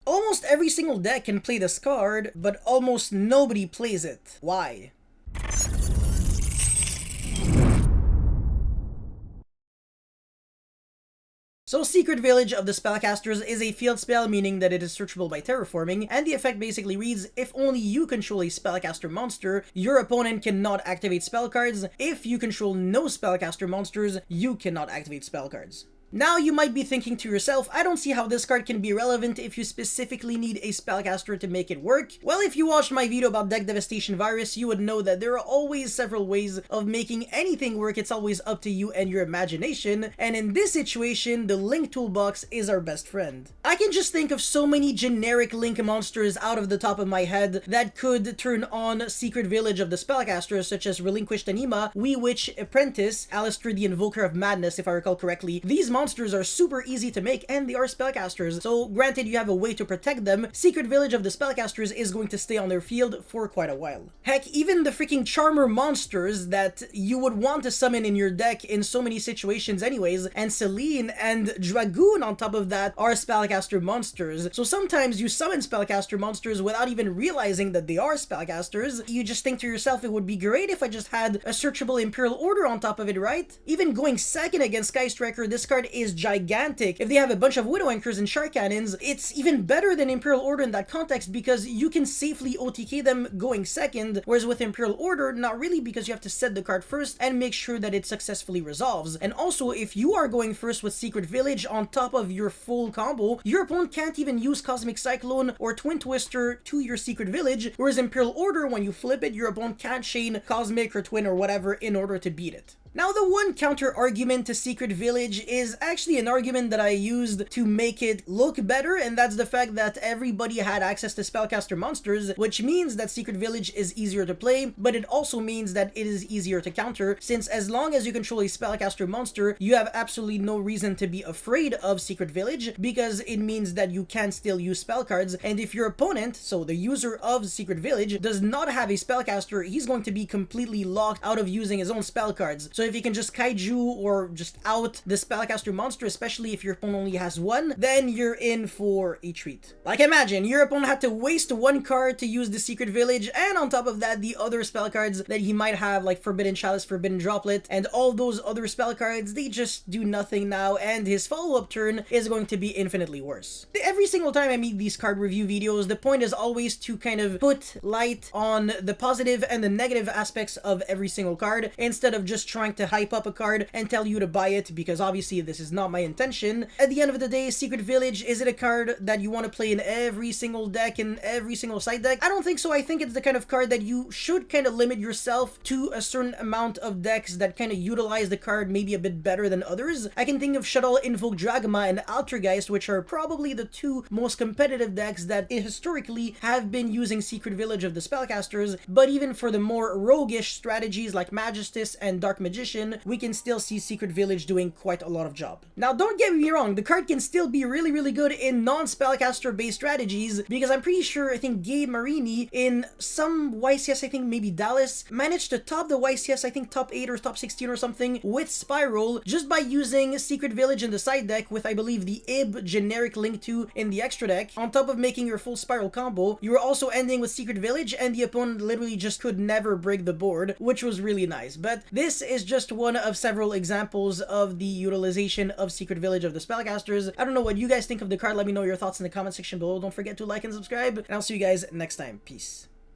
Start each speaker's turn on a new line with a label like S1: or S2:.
S1: Almost every single deck can play this card, but almost nobody plays it. Why? So Secret Village of the Spellcasters is a field spell, meaning that it is searchable by terraforming, and the effect basically reads, if only you control a spellcaster monster, your opponent cannot activate spell cards. If you control no spellcaster monsters, you cannot activate spell cards. Now you might be thinking to yourself, I don't see how this card can be relevant if you specifically need a spellcaster to make it work. Well, if you watched my video about Deck Devastation Virus, you would know that there are always several ways of making anything work. It's always up to you and your imagination, and in this situation, the Link Toolbox is our best friend. I can just think of so many generic Link monsters out of the top of my head that could turn on Secret Village of the Spellcasters, such as Relinquished Anima, Wee Witch Apprentice, Alistair the Invoker of Madness, if I recall correctly. These monsters are super easy to make, and they are spellcasters, so granted you have a way to protect them, Secret Village of the Spellcasters is going to stay on their field for quite a while. Heck, even the freaking Charmer monsters that you would want to summon in your deck in so many situations anyways, and Selene and Dragoon on top of that are spellcaster monsters, so sometimes you summon spellcaster monsters without even realizing that they are spellcasters. You just think to yourself, it would be great if I just had a searchable Imperial Order on top of it, right? Even going second against Sky Striker, this card is gigantic. If they have a bunch of Widow Anchors and Shark Cannons, it's even better than Imperial Order in that context because you can safely OTK them going second, whereas with Imperial Order, not really, because you have to set the card first and make sure that it successfully resolves. And also, if you are going first with Secret Village on top of your full combo, your opponent can't even use Cosmic Cyclone or Twin Twister to your Secret Village, whereas Imperial Order, when you flip it, your opponent can't chain Cosmic or Twin or whatever in order to beat it. Now, the one counter argument to Secret Village is actually an argument that I used to make it look better, and that's the fact that everybody had access to spellcaster monsters, which means that Secret Village is easier to play, but it also means that it is easier to counter, since as long as you control a spellcaster monster, you have absolutely no reason to be afraid of Secret Village, because it means that you can still use spell cards, and if your opponent, so the user of Secret Village, does not have a spellcaster, he's going to be completely locked out of using his own spell cards. So if you can just kaiju or just out the spellcaster monster, especially if your opponent only has one, then you're in for a treat. Like, imagine your opponent had to waste one card to use the Secret Village, and on top of that, the other spell cards that he might have, like Forbidden Chalice, Forbidden Droplet, and all those other spell cards, they just do nothing now, and his follow-up turn is going to be infinitely worse. Every single time I make these card review videos, the point is always to kind of put light on the positive and the negative aspects of every single card, instead of just trying to hype up a card and tell you to buy it, because obviously this is not my intention. At the end of the day, Secret Village, is it a card that you want to play in every single deck, in every single side deck? I don't think so. I think it's the kind of card that you should kind of limit yourself to a certain amount of decks that kind of utilize the card maybe a bit better than others. I can think of Shuttle, Invoke Dragma, and Altergeist, which are probably the two most competitive decks that historically have been using Secret Village of the Spellcasters, but even for the more roguish strategies like Magistus and Dark Magician, we can still see Secret Village doing quite a lot of job. Now, don't get me wrong, the card can still be really, really good in non-spellcaster based strategies, because I'm pretty sure, I think Gabe Marini in some YCS, I think maybe Dallas, managed to top the YCS, I think top 8 or top 16 or something, with Spiral, just by using Secret Village in the side deck with, I believe, the IB generic Link 2 in the extra deck. On top of making your full Spiral combo, you were also ending with Secret Village, and the opponent literally just could never break the board, which was really nice. But this is just one of several examples of the utilization of Secret Village of the Spellcasters. I don't know what you guys think of the card. Let me know your thoughts in the comment section below. Don't forget to like and subscribe, and I'll see you guys next time. Peace.